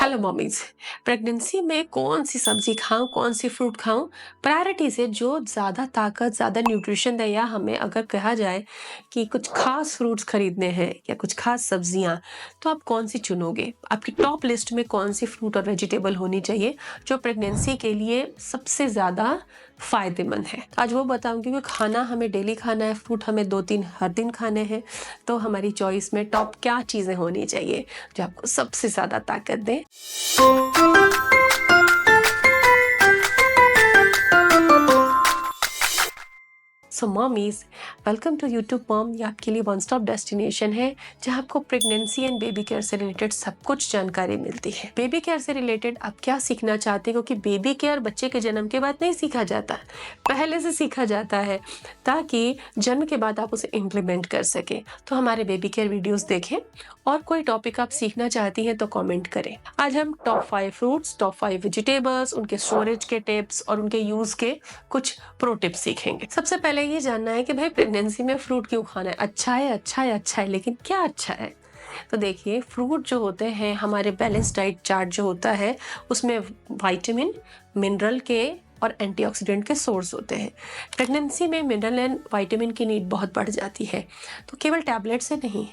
Hello mommies. Pregnancy में कौन सी सब्जी खाऊं, कौन सी फ्रूट खाऊं, प्रायोरिटी से जो ज़्यादा ताकत, ज़्यादा न्यूट्रिशन दे, या हमें अगर कहा जाए कि कुछ खास फ्रूट्स खरीदने हैं या कुछ खास सब्जियां, तो आप कौन सी चुनोगे? आपकी टॉप लिस्ट में कौन सी फ्रूट और वेजिटेबल होनी चाहिए जो प्रेगनेंसी के लिए सबसे ज़्यादा फायदेमंद है? आज वो बताऊंगी कि खाना हमें डेली खाना है, फ्रूट हमें 2-3 हर दिन खाने हैं, तो हमारी चॉइस में टॉप क्या चीज़ें होनी चाहिए जो आपको सबसे ज़्यादा ताकत दें। So mommies, welcome to YouTube mom. ये आपके लिए वन स्टॉप डेस्टिनेशन है जहां आपको प्रेगनेंसी एंड बेबी केयर से रिलेटेड सब कुछ जानकारी मिलती है। बेबी केयर से रिलेटेड आप क्या सीखना चाहते हैं, क्योंकि बेबी केयर बच्चे के जन्म के बाद नहीं सीखा जाता, पहले से सीखा जाता है ताकि जन्म के बाद आप उसे इम्प्लीमेंट कर सके। तो हमारे बेबी केयर वीडियोज देखें, और कोई टॉपिक आप सीखना चाहती हैं तो कमेंट करें। आज हम टॉप 5 फ्रूट्स, टॉप 5 वेजिटेबल्स, उनके स्टोरेज के टिप्स और उनके यूज के कुछ प्रो टिप्स सीखेंगे। सबसे पहले ये जानना है कि भाई प्रेगनेंसी में फ्रूट क्यों खाना है? अच्छा है, अच्छा है, अच्छा है, लेकिन क्या अच्छा है? तो देखिए, फ्रूट जो होते हैं, हमारे बैलेंस डाइट चार्ट जो होता है उसमें विटामिन, मिनरल के और एंटीऑक्सीडेंट के सोर्स होते हैं। प्रेगनेंसी में मिनरल एंड विटामिन की नीड बहुत बढ़ जाती है, तो केवल टैबलेट से नहीं,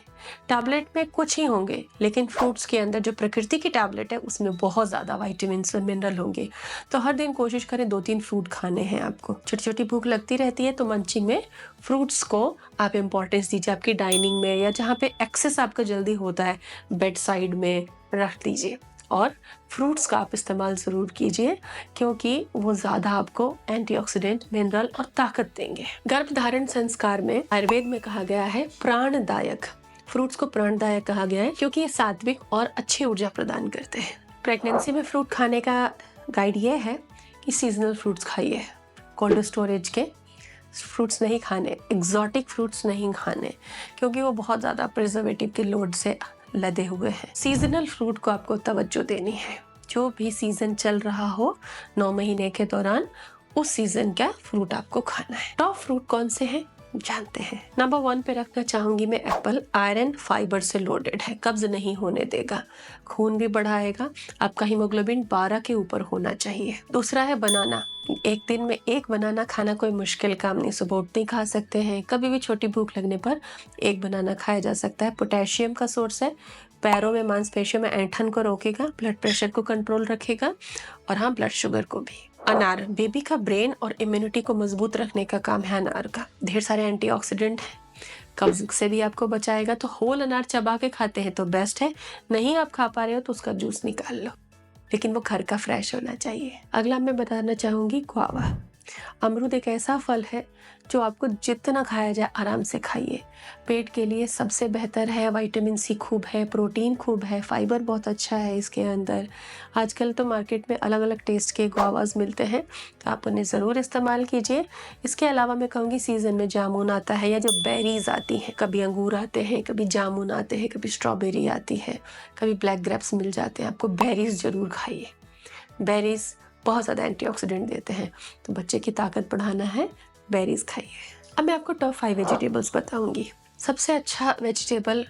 टैबलेट में कुछ ही होंगे, लेकिन फ्रूट्स के अंदर जो प्रकृति की टैबलेट है उसमें बहुत ज़्यादा विटामिन और मिनरल होंगे। तो हर दिन कोशिश करें 2-3 फ्रूट खाने हैं आपको। छोटी छोटी भूख लगती रहती है, तो मंचिंग में फ्रूट्स को आप इम्पोर्टेंस दीजिए। आपकी डाइनिंग में या जहाँ पे एक्सेस आपका जल्दी होता है, बेड साइड में रख दीजिए, और फ्रूट्स का आप इस्तेमाल ज़रूर कीजिए, क्योंकि वो ज़्यादा आपको एंटीऑक्सीडेंट, मिनरल और ताकत देंगे। गर्भधारण संस्कार में आयुर्वेद में कहा गया है प्राणदायक। फ्रूट्स को प्राणदायक कहा गया है क्योंकि ये सात्विक और अच्छी ऊर्जा प्रदान करते हैं। प्रेगनेंसी में फ्रूट खाने का गाइड ये है कि सीजनल फ्रूट्स खाइए, कोल्ड स्टोरेज के फ्रूट्स नहीं खाने, एग्जॉटिक फ्रूट्स नहीं खाने, क्योंकि वो बहुत ज़्यादा प्रिजर्वेटिव के लोड से लदे हुए हैं। सीजनल फ्रूट को आपको तवज्जो देनी है। जो भी सीजन चल रहा हो 9 महीने के दौरान, उस सीजन का फ्रूट आपको खाना है। टॉप फ्रूट कौन से हैं जानते हैं। नंबर 1 पे रखना चाहूंगी मैं एप्पल। आयरन फाइबर से लोडेड है, कब्ज नहीं होने देगा, खून भी बढ़ाएगा, आपका हीमोग्लोबिन 12 के ऊपर होना चाहिए। दूसरा है बनाना। एक दिन में एक बनाना खाना कोई मुश्किल काम नहीं। सुबह उठते ही खा सकते हैं, कभी भी छोटी भूख लगने पर एक बनाना खाया जा सकता है। पोटेशियम का सोर्स है, पैरों में, मांसपेशियों में ऐंठन को रोकेगा, ब्लड प्रेशर को कंट्रोल रखेगा, और हाँ, ब्लड शुगर को भी। अनार बेबी का ब्रेन और इम्यूनिटी को मजबूत रखने का काम है अनार का। ढेर सारे एंटीऑक्सीडेंट हैं, कब्ज से भी आपको बचाएगा। तो होल अनार चबा के खाते हैं तो बेस्ट है, नहीं आप खा पा रहे हो तो उसका जूस निकाल लो, लेकिन वो घर का फ्रेश होना चाहिए। अगला मैं बताना चाहूंगी गुआवा। अमरूद एक ऐसा फल है जो आपको जितना खाया जाए आराम से खाइए। पेट के लिए सबसे बेहतर है, विटामिन सी खूब है, प्रोटीन खूब है, फाइबर बहुत अच्छा है इसके अंदर। आजकल तो मार्केट में अलग अलग टेस्ट के गुआवाज मिलते हैं, तो आप उन्हें ज़रूर इस्तेमाल कीजिए। इसके अलावा मैं कहूँगी सीज़न में जामुन आता है, या जो बेरीज आती हैं, कभी अंगूर आते हैं, कभी जामुन आते हैं, कभी स्ट्रॉबेरी आती है, कभी ब्लैक ग्रेप्स मिल जाते हैं। आपको बेरीज ज़रूर खाइए। बेरीज बहुत ज़्यादा एंटीऑक्सीडेंट देते हैं, तो बच्चे की ताकत बढ़ाना है, बेरीज खाइए। अब मैं आपको टॉप 5 वेजिटेबल्स बताऊंगी। सबसे अच्छा वेजिटेबल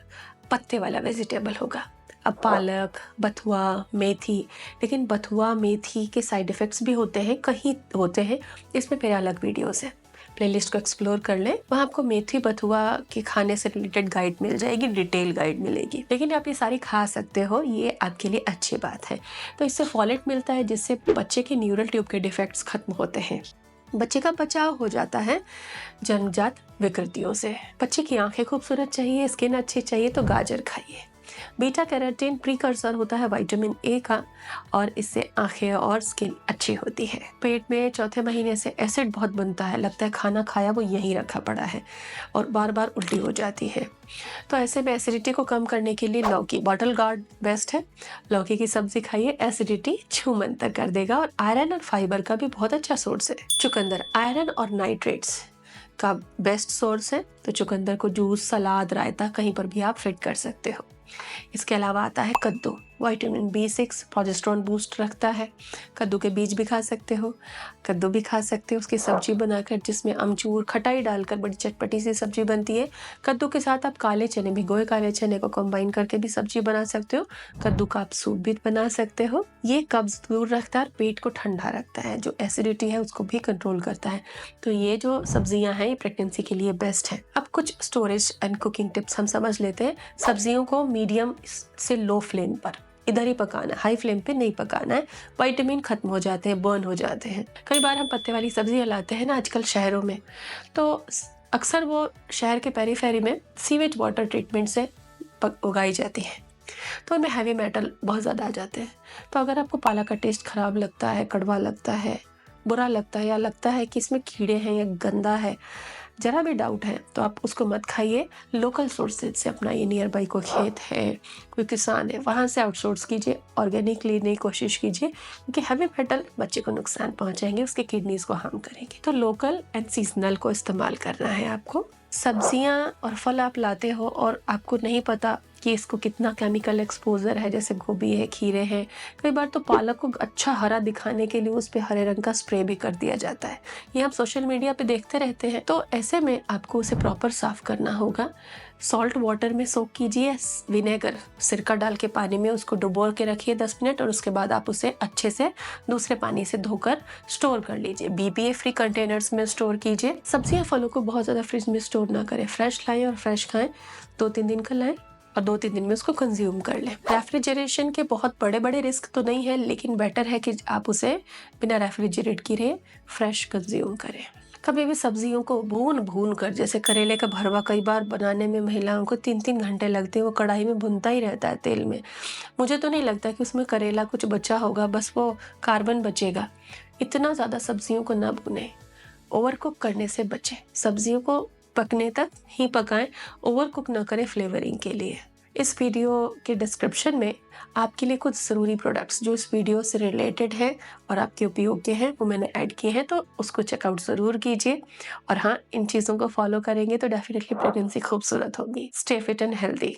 पत्ते वाला वेजिटेबल होगा। अब पालक, बथुआ, मेथी, लेकिन बथुआ मेथी के साइड इफ़ेक्ट्स भी होते हैं, कहीं होते हैं, इसमें मेरे अलग वीडियोस हैं, प्लेलिस्ट को एक्सप्लोर कर लें, वहाँ आपको मेथी बथुआ के खाने से रिलेटेड गाइड मिल जाएगी, डिटेल गाइड मिलेगी। लेकिन आप ये सारी खा सकते हो, ये आपके लिए अच्छी बात है। तो इससे फॉलेट मिलता है, जिससे बच्चे के न्यूरल ट्यूब के डिफेक्ट्स खत्म होते हैं, बच्चे का बचाव हो जाता है जन्मजात विकृतियों से। बच्चे की आंखें खूबसूरत चाहिए, स्किन अच्छी चाहिए, तो गाजर खाइए। बीटा कैरोटीन प्रीकर्सर होता है विटामिन ए का, और इससे आंखें और स्किन अच्छी होती है। पेट में चौथे महीने से एसिड बहुत बनता है, लगता है खाना खाया वो यहीं रखा पड़ा है, और बार बार उल्टी हो जाती है। तो ऐसे में एसिडिटी को कम करने के लिए लौकी, बॉटल गार्ड बेस्ट है। लौकी की सब्जी खाइए, एसिडिटी छूमंतर कर देगा, और आयरन और फाइबर का भी बहुत अच्छा सोर्स है। चुकंदर आयरन और नाइट्रेट्स का बेस्ट सोर्स है, तो तो चुकंदर को जूस, सलाद, रायता कहीं पर भी आप फिट कर सकते हो। इसके अलावा आता है कद्दू। विटामिन B6 प्रोजेस्टेरोन बूस्ट रखता है। कद्दू के बीज भी खा सकते हो, कद्दू भी खा सकते हो उसकी सब्जी बनाकर, जिसमें अमचूर खटाई डालकर बड़ी चटपटी सी सब्जी बनती है। कद्दू के साथ आप काले चने, भिगोए काले चने को कंबाइन करके भी सब्जी बना सकते हो। कद्दू का आप सूप भी बना सकते हो। ये कब्ज दूर रखता है, पेट को ठंडा रखता है, जो एसिडिटी है उसको भी कंट्रोल करता है। तो ये जो सब्जियां हैं ये प्रेगनेंसी के लिए बेस्ट है। अब कुछ स्टोरेज एंड कुकिंग टिप्स हम समझ लेते हैं। सब्जियों को मीडियम से लो फ्लेम पर इधर ही पकाना, हाई फ्लेम पे नहीं पकाना है। विटामिन खत्म हो जाते हैं, बर्न हो जाते हैं। कई बार हम पत्ते वाली सब्जियां लाते हैं ना आजकल शहरों में, तो अक्सर वो शहर के पेरीफेरी में सीवेज वाटर ट्रीटमेंट से उगाई जाती है, तो उनमें हैवी मेटल बहुत ज़्यादा आ जाते हैं। तो अगर आपको पालक का टेस्ट खराब लगता है, कड़वा लगता है, बुरा लगता है, या लगता है कि इसमें कीड़े हैं या गंदा है, जरा भी डाउट है, तो आप उसको मत खाइए। लोकल सोर्सेज से अपनाइए। नियर बाई कोई खेत है, कोई किसान है, वहाँ से आउटसोर्स कीजिए, ऑर्गेनिक लेने की कोशिश कीजिए, क्योंकि हैवी मेटल बच्चे को नुकसान पहुँचाएंगे, उसके किडनीज को हार्म करेंगे। तो लोकल एंड सीजनल को इस्तेमाल करना है आपको। सब्जियां और फल आप लाते हो और आपको नहीं पता कि इसको कितना केमिकल एक्सपोजर है, जैसे गोभी है, खीरे हैं। कई बार तो पालक को अच्छा हरा दिखाने के लिए उस पे हरे रंग का स्प्रे भी कर दिया जाता है। ये हम सोशल मीडिया पे देखते रहते हैं। तो ऐसे में आपको उसे प्रॉपर साफ करना होगा। सॉल्ट वाटर में सोक कीजिए, विनेगर सिरका डाल के पानी में उसको डुबो के रखिए 10 मिनट, और उसके बाद आप उसे अच्छे से दूसरे पानी से धोकर स्टोर कर लीजिए। BPA फ्री कंटेनर्स में स्टोर कीजिए। सब्जियां फलों को बहुत ज़्यादा फ्रिज में स्टोर ना करें, फ्रेश लाएं और फ्रेश खाएं। 2-3 दिन का लाएं और 2-3 दिन में उसको कंज्यूम कर लें। रेफ्रिजरेशन के बहुत बड़े बड़े रिस्क तो नहीं है, लेकिन बेटर है कि आप उसे बिना रेफ्रिजरेट किए फ्रेश कंज्यूम करें। कभी भी सब्जियों को भून कर, जैसे करेले का भरवा कई बार बनाने में महिलाओं को 3-3 घंटे लगते हैं, वो कढ़ाई में भुनता ही रहता है तेल में। मुझे तो नहीं लगता कि उसमें करेला कुछ बचा होगा, बस वो कार्बन बचेगा। इतना ज़्यादा सब्जियों को ना भुने, ओवर कुक करने से बचें। सब्जियों को पकने तक ही पकाएं, ओवर कुक ना करें फ्लेवरिंग के लिए। इस वीडियो के डिस्क्रिप्शन में आपके लिए कुछ ज़रूरी प्रोडक्ट्स जो इस वीडियो से रिलेटेड है और आपके उपयोग्य हैं वो मैंने ऐड किए हैं, तो उसको चेकआउट ज़रूर कीजिए। और हाँ, इन चीज़ों को फॉलो करेंगे तो डेफिनेटली प्रेगनेंसी खूबसूरत होगी। Stay fit and healthy.